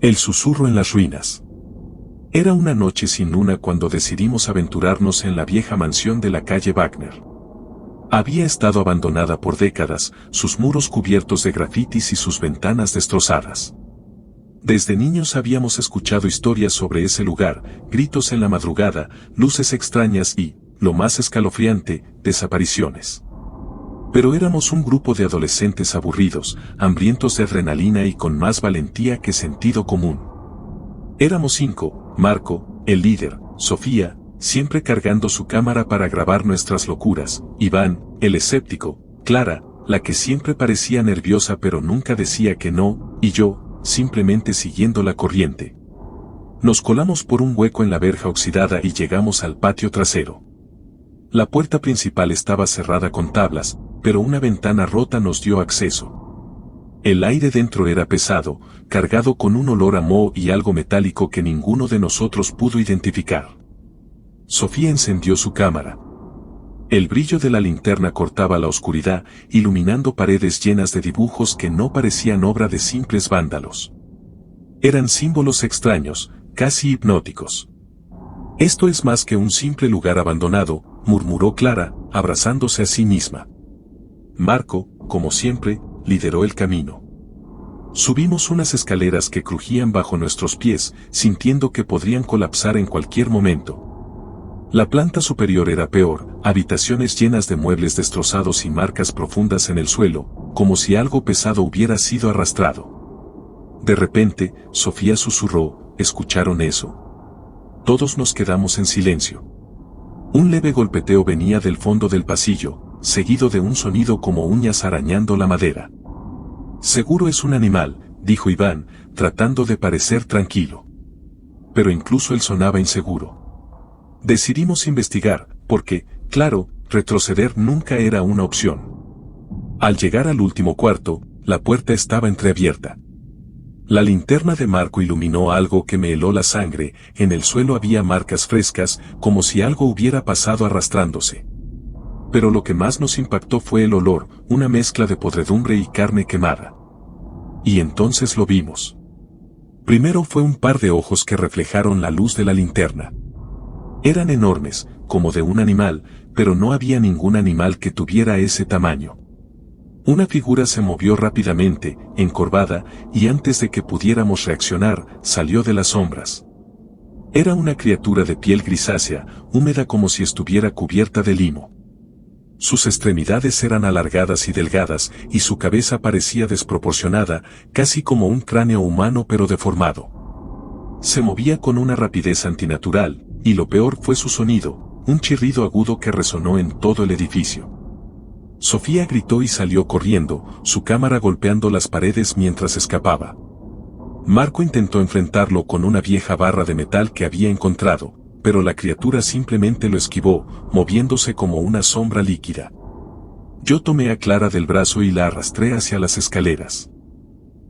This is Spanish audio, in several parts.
El susurro en las ruinas. Era una noche sin luna cuando decidimos aventurarnos en la vieja mansión de la calle Wagner. Había estado abandonada por décadas, sus muros cubiertos de grafitis y sus ventanas destrozadas. Desde niños habíamos escuchado historias sobre ese lugar, gritos en la madrugada, luces extrañas y, lo más escalofriante, desapariciones. Pero éramos un grupo de adolescentes aburridos, hambrientos de adrenalina y con más valentía que sentido común. Éramos 5, Marco, el líder, Sofía, siempre cargando su cámara para grabar nuestras locuras, Iván, el escéptico, Clara, la que siempre parecía nerviosa pero nunca decía que no, y yo, simplemente siguiendo la corriente. Nos colamos por un hueco en la verja oxidada y llegamos al patio trasero. La puerta principal estaba cerrada con tablas, pero una ventana rota nos dio acceso. El aire dentro era pesado, cargado con un olor a moho y algo metálico que ninguno de nosotros pudo identificar. Sofía encendió su cámara. El brillo de la linterna cortaba la oscuridad, iluminando paredes llenas de dibujos que no parecían obra de simples vándalos. Eran símbolos extraños, casi hipnóticos. «Esto es más que un simple lugar abandonado», murmuró Clara, abrazándose a sí misma. Marco, como siempre, lideró el camino. Subimos unas escaleras que crujían bajo nuestros pies, sintiendo que podrían colapsar en cualquier momento. La planta superior era peor, habitaciones llenas de muebles destrozados y marcas profundas en el suelo, como si algo pesado hubiera sido arrastrado. De repente, Sofía susurró, ¿escucharon eso? Todos nos quedamos en silencio. Un leve golpeteo venía del fondo del pasillo, seguido de un sonido como uñas arañando la madera. Seguro es un animal, dijo Iván, tratando de parecer tranquilo. Pero incluso él sonaba inseguro. Decidimos investigar, porque, claro, retroceder nunca era una opción. Al llegar al último cuarto, la puerta estaba entreabierta. La linterna de Marco iluminó algo que me heló la sangre, en el suelo había marcas frescas, como si algo hubiera pasado arrastrándose. Pero lo que más nos impactó fue el olor, una mezcla de podredumbre y carne quemada. Y entonces lo vimos. Primero fue un par de ojos que reflejaron la luz de la linterna. Eran enormes, como de un animal, pero no había ningún animal que tuviera ese tamaño. Una figura se movió rápidamente, encorvada, y antes de que pudiéramos reaccionar, salió de las sombras. Era una criatura de piel grisácea, húmeda como si estuviera cubierta de limo. Sus extremidades eran alargadas y delgadas, y su cabeza parecía desproporcionada, casi como un cráneo humano pero deformado. Se movía con una rapidez antinatural, y lo peor fue su sonido, un chirrido agudo que resonó en todo el edificio. Sofía gritó y salió corriendo, su cámara golpeando las paredes mientras escapaba. Marco intentó enfrentarlo con una vieja barra de metal que había encontrado, pero la criatura simplemente lo esquivó, moviéndose como una sombra líquida. Yo tomé a Clara del brazo y la arrastré hacia las escaleras.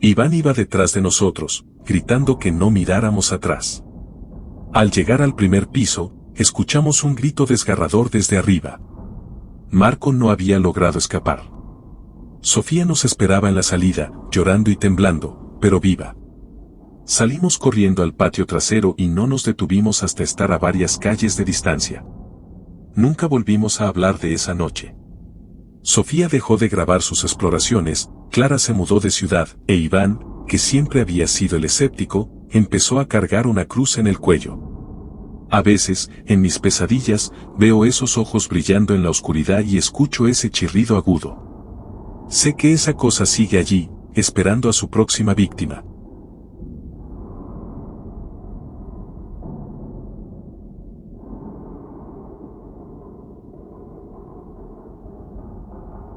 Iván iba detrás de nosotros, gritando que no miráramos atrás. Al llegar al primer piso, escuchamos un grito desgarrador desde arriba. Marco no había logrado escapar. Sofía nos esperaba en la salida, llorando y temblando, pero viva. Salimos corriendo al patio trasero y no nos detuvimos hasta estar a varias calles de distancia. Nunca volvimos a hablar de esa noche. Sofía dejó de grabar sus exploraciones, Clara se mudó de ciudad, e Iván, que siempre había sido el escéptico, empezó a cargar una cruz en el cuello. A veces, en mis pesadillas, veo esos ojos brillando en la oscuridad y escucho ese chirrido agudo. Sé que esa cosa sigue allí, esperando a su próxima víctima.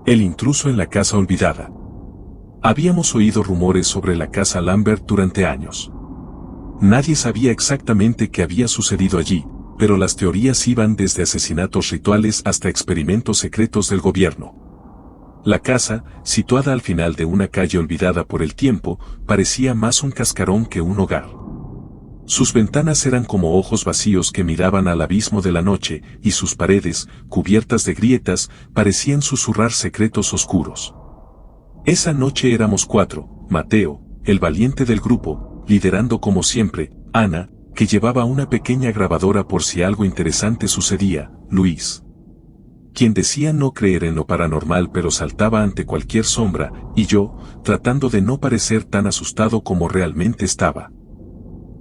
El intruso en la casa olvidada. Habíamos oído rumores sobre la casa Lambert durante años. Nadie sabía exactamente qué había sucedido allí, pero las teorías iban desde asesinatos rituales hasta experimentos secretos del gobierno. La casa, situada al final de una calle olvidada por el tiempo, parecía más un cascarón que un hogar. Sus ventanas eran como ojos vacíos que miraban al abismo de la noche, y sus paredes, cubiertas de grietas, parecían susurrar secretos oscuros. Esa noche éramos 4, Mateo, el valiente del grupo, liderando como siempre, Ana, que llevaba una pequeña grabadora por si algo interesante sucedía, Luis, quien decía no creer en lo paranormal pero saltaba ante cualquier sombra, y yo, tratando de no parecer tan asustado como realmente estaba.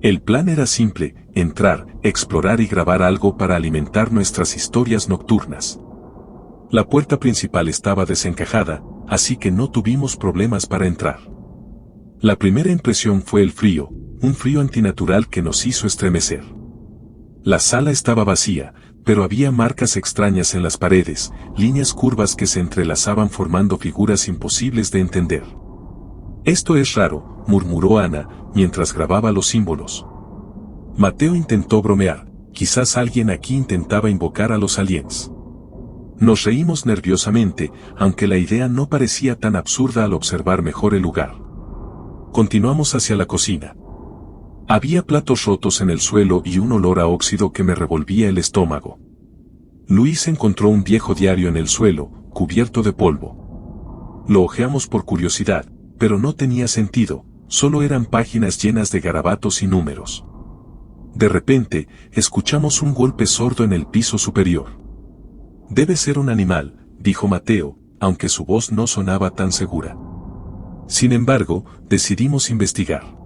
El plan era simple: entrar, explorar y grabar algo para alimentar nuestras historias nocturnas. La puerta principal estaba desencajada, así que no tuvimos problemas para entrar. La primera impresión fue el frío, un frío antinatural que nos hizo estremecer. La sala estaba vacía, pero había marcas extrañas en las paredes, líneas curvas que se entrelazaban formando figuras imposibles de entender. «Esto es raro», murmuró Ana, mientras grababa los símbolos. Mateo intentó bromear: «Quizás alguien aquí intentaba invocar a los aliens». Nos reímos nerviosamente, aunque la idea no parecía tan absurda al observar mejor el lugar. Continuamos hacia la cocina. Había platos rotos en el suelo y un olor a óxido que me revolvía el estómago. Luis encontró un viejo diario en el suelo, cubierto de polvo. Lo hojeamos por curiosidad, pero no tenía sentido, solo eran páginas llenas de garabatos y números. De repente, escuchamos un golpe sordo en el piso superior. «Debe ser un animal», dijo Mateo, aunque su voz no sonaba tan segura. Sin embargo, decidimos investigar.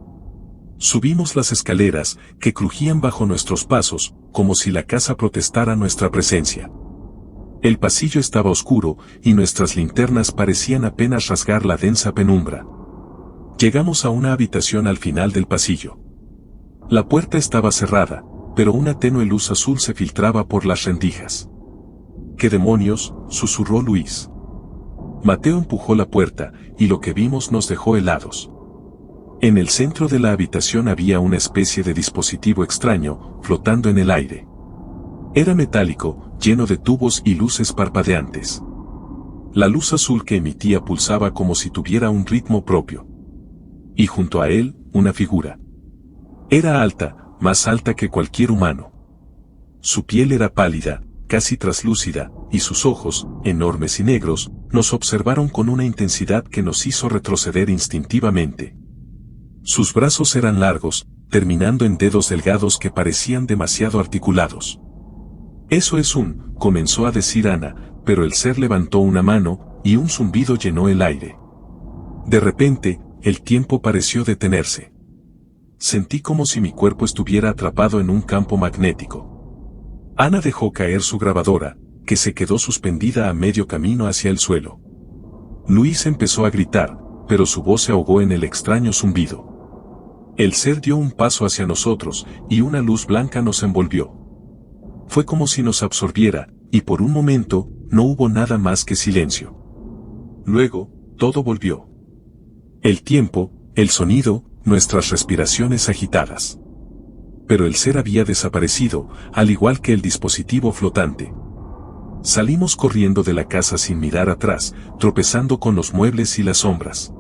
Subimos las escaleras, que crujían bajo nuestros pasos, como si la casa protestara nuestra presencia. El pasillo estaba oscuro, y nuestras linternas parecían apenas rasgar la densa penumbra. Llegamos a una habitación al final del pasillo. La puerta estaba cerrada, pero una tenue luz azul se filtraba por las rendijas. «¿Qué demonios?», susurró Luis. Mateo empujó la puerta, y lo que vimos nos dejó helados. En el centro de la habitación había una especie de dispositivo extraño, flotando en el aire. Era metálico, lleno de tubos y luces parpadeantes. La luz azul que emitía pulsaba como si tuviera un ritmo propio. Y junto a él, una figura. Era alta, más alta que cualquier humano. Su piel era pálida, casi traslúcida, y sus ojos, enormes y negros, nos observaron con una intensidad que nos hizo retroceder instintivamente. Sus brazos eran largos, terminando en dedos delgados que parecían demasiado articulados. «Eso es comenzó a decir Ana, pero el ser levantó una mano, y un zumbido llenó el aire. De repente, el tiempo pareció detenerse. Sentí como si mi cuerpo estuviera atrapado en un campo magnético. Ana dejó caer su grabadora, que se quedó suspendida a medio camino hacia el suelo. Luis empezó a gritar, pero su voz se ahogó en el extraño zumbido. El ser dio un paso hacia nosotros, y una luz blanca nos envolvió. Fue como si nos absorbiera, y por un momento, no hubo nada más que silencio. Luego, todo volvió. El tiempo, el sonido, nuestras respiraciones agitadas. Pero el ser había desaparecido, al igual que el dispositivo flotante. Salimos corriendo de la casa sin mirar atrás, tropezando con los muebles y las sombras.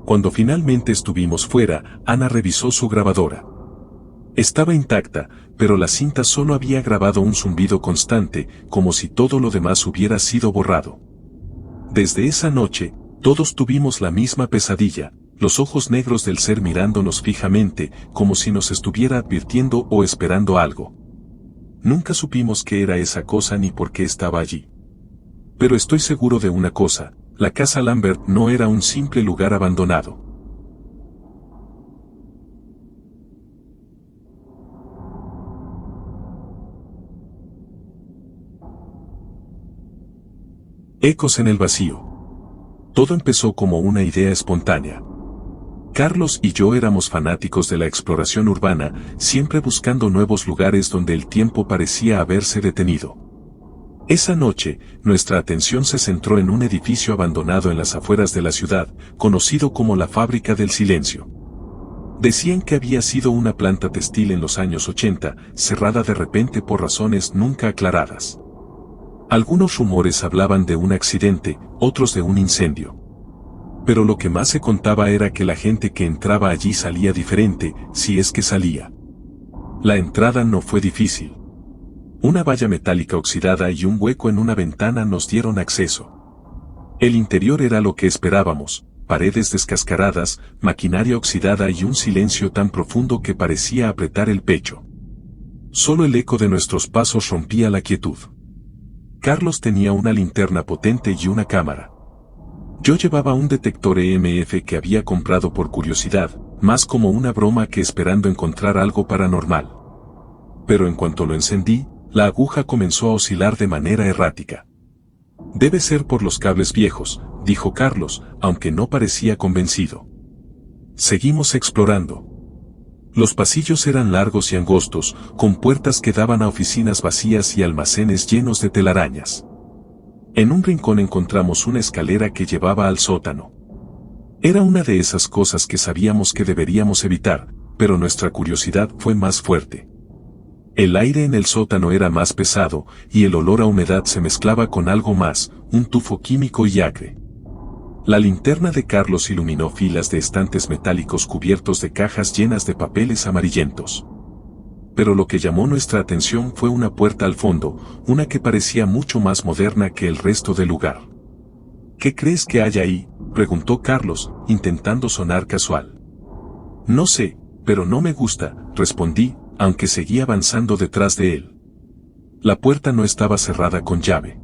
Cuando finalmente estuvimos fuera, Ana revisó su grabadora. Estaba intacta, pero la cinta solo había grabado un zumbido constante, como si todo lo demás hubiera sido borrado. Desde esa noche, todos tuvimos la misma pesadilla, los ojos negros del ser mirándonos fijamente, como si nos estuviera advirtiendo o esperando algo. Nunca supimos qué era esa cosa ni por qué estaba allí. Pero estoy seguro de una cosa: la casa Lambert no era un simple lugar abandonado. Ecos en el vacío. Todo empezó como una idea espontánea. Carlos y yo éramos fanáticos de la exploración urbana, siempre buscando nuevos lugares donde el tiempo parecía haberse detenido. Esa noche, nuestra atención se centró en un edificio abandonado en las afueras de la ciudad, conocido como la Fábrica del Silencio. Decían que había sido una planta textil en los años 80, cerrada de repente por razones nunca aclaradas. Algunos rumores hablaban de un accidente, otros de un incendio. Pero lo que más se contaba era que la gente que entraba allí salía diferente, si es que salía. La entrada no fue difícil. Una valla metálica oxidada y un hueco en una ventana nos dieron acceso. El interior era lo que esperábamos: paredes descascaradas, maquinaria oxidada y un silencio tan profundo que parecía apretar el pecho. Solo el eco de nuestros pasos rompía la quietud. Carlos tenía una linterna potente y una cámara. Yo llevaba un detector EMF que había comprado por curiosidad, más como una broma que esperando encontrar algo paranormal. Pero en cuanto lo encendí, la aguja comenzó a oscilar de manera errática. Debe ser por los cables viejos, dijo Carlos, aunque no parecía convencido. Seguimos explorando. Los pasillos eran largos y angostos, con puertas que daban a oficinas vacías y almacenes llenos de telarañas. En un rincón encontramos una escalera que llevaba al sótano. Era una de esas cosas que sabíamos que deberíamos evitar, pero nuestra curiosidad fue más fuerte. El aire en el sótano era más pesado, y el olor a humedad se mezclaba con algo más, un tufo químico y acre. La linterna de Carlos iluminó filas de estantes metálicos cubiertos de cajas llenas de papeles amarillentos. Pero lo que llamó nuestra atención fue una puerta al fondo, una que parecía mucho más moderna que el resto del lugar. ¿Qué crees que hay ahí?, preguntó Carlos, intentando sonar casual. No sé, pero no me gusta, respondí, aunque seguí avanzando detrás de él. La puerta no estaba cerrada con llave.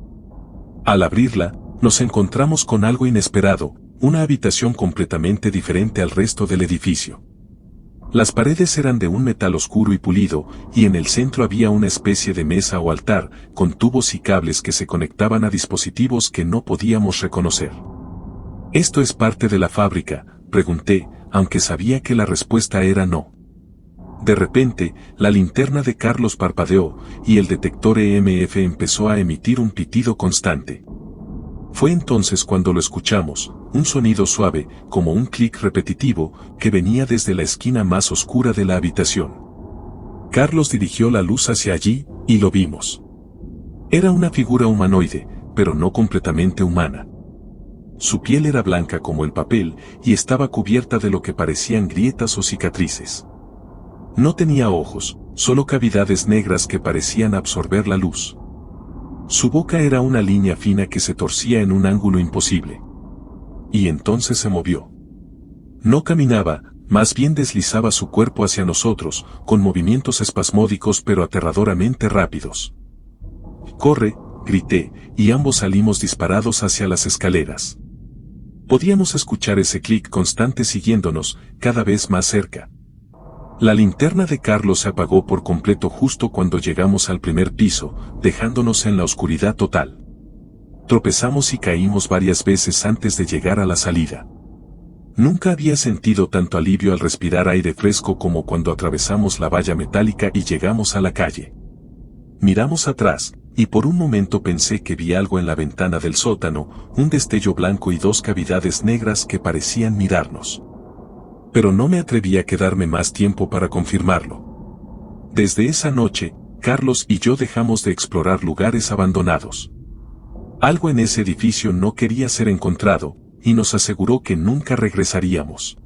Al abrirla, nos encontramos con algo inesperado, una habitación completamente diferente al resto del edificio. Las paredes eran de un metal oscuro y pulido, y en el centro había una especie de mesa o altar, con tubos y cables que se conectaban a dispositivos que no podíamos reconocer. ¿Esto es parte de la fábrica?, pregunté, aunque sabía que la respuesta era no. De repente, la linterna de Carlos parpadeó, y el detector EMF empezó a emitir un pitido constante. Fue entonces cuando lo escuchamos, un sonido suave, como un clic repetitivo, que venía desde la esquina más oscura de la habitación. Carlos dirigió la luz hacia allí, y lo vimos. Era una figura humanoide, pero no completamente humana. Su piel era blanca como el papel, y estaba cubierta de lo que parecían grietas o cicatrices. No tenía ojos, solo cavidades negras que parecían absorber la luz. Su boca era una línea fina que se torcía en un ángulo imposible. Y entonces se movió. No caminaba, más bien deslizaba su cuerpo hacia nosotros, con movimientos espasmódicos pero aterradoramente rápidos. «¡Corre!», grité, y ambos salimos disparados hacia las escaleras. Podíamos escuchar ese clic constante siguiéndonos, cada vez más cerca. La linterna de Carlos se apagó por completo justo cuando llegamos al primer piso, dejándonos en la oscuridad total. Tropezamos y caímos varias veces antes de llegar a la salida. Nunca había sentido tanto alivio al respirar aire fresco como cuando atravesamos la valla metálica y llegamos a la calle. Miramos atrás, y por un momento pensé que vi algo en la ventana del sótano, un destello blanco y dos cavidades negras que parecían mirarnos. Pero no me atreví a quedarme más tiempo para confirmarlo. Desde esa noche, Carlos y yo dejamos de explorar lugares abandonados. Algo en ese edificio no quería ser encontrado, y nos aseguró que nunca regresaríamos.